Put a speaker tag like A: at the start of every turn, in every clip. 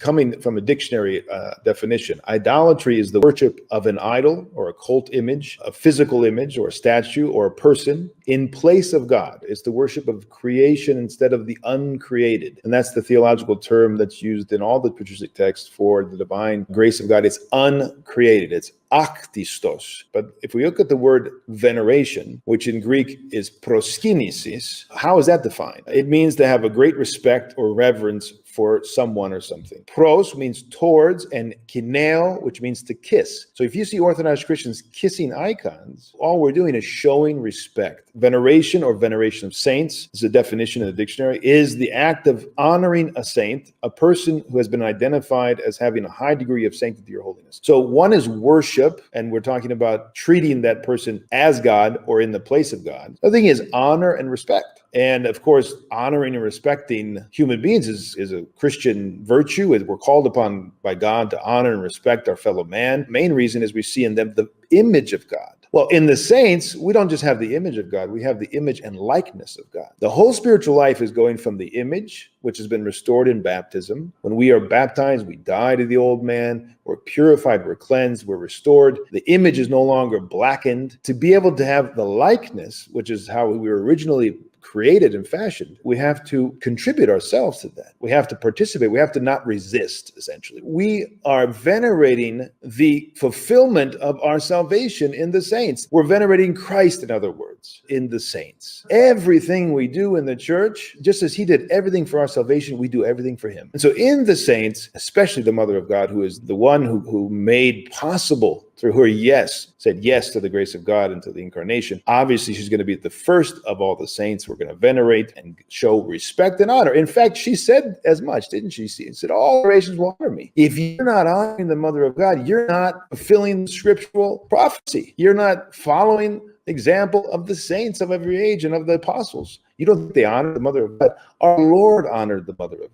A: Coming from a dictionary definition, idolatry is the worship of an idol or a cult image, a physical image or a statue or a person in place of God. It's the worship of creation instead of the uncreated. And that's the theological term that's used in all the patristic texts for the divine grace of God. It's uncreated. It's aktistos. But if we look at the word veneration, which in Greek is proskinesis, how is that defined? It means to have a great respect or reverence for someone or something. Pros means towards, and kineo, which means to kiss. So if you see Orthodox Christians kissing icons, all we're doing is showing respect. Veneration or veneration of saints, this is a definition in the dictionary, is the act of honoring a saint, a person who has been identified as having a high degree of sanctity or holiness. So one is worship, and we're talking about treating that person as God or in the place of God. The other thing is honor and respect. And of course, honoring and respecting human beings is a Christian virtue. We're called upon by God to honor and respect our fellow man. Main reason is we see in them the image of God. Well, in the saints, we don't just have the image of God, we have the image and likeness of God. The whole spiritual life is going from the image, which has been restored in baptism. When we are baptized, we die to the old man, we're purified, we're cleansed, we're restored. The image is no longer blackened. To be able to have the likeness, which is how we were originally created and fashioned, we have to contribute ourselves to that. We have to participate. We have to not resist, essentially. We are venerating the fulfillment of our salvation in the saints. We're venerating Christ, in other words, in the saints. Everything we do in the church, just as he did everything for our salvation, we do everything for him. And so in the saints, especially the Mother of God, who is the one who made possible through her said yes to the grace of God and to the incarnation. Obviously, she's going to be the first of all the saints we're going to venerate and show respect and honor. In fact, she said as much, didn't she? She said, all generations will honor me. If you're not honoring the Mother of God, you're not fulfilling the scriptural prophecy. You're not following the example of the saints of every age and of the apostles. You don't think they honor the Mother of God. Our Lord honored the Mother of God.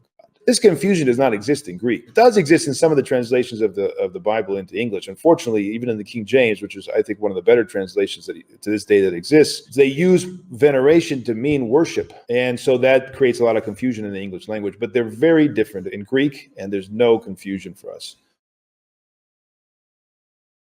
A: This confusion does not exist in Greek. It does exist in some of the translations of the Bible into English. Unfortunately, even in the King James, which is, I think, one of the better translations that to this day that exists, they use veneration to mean worship. And so that creates a lot of confusion in the English language. But they're very different in Greek, and there's no confusion for us.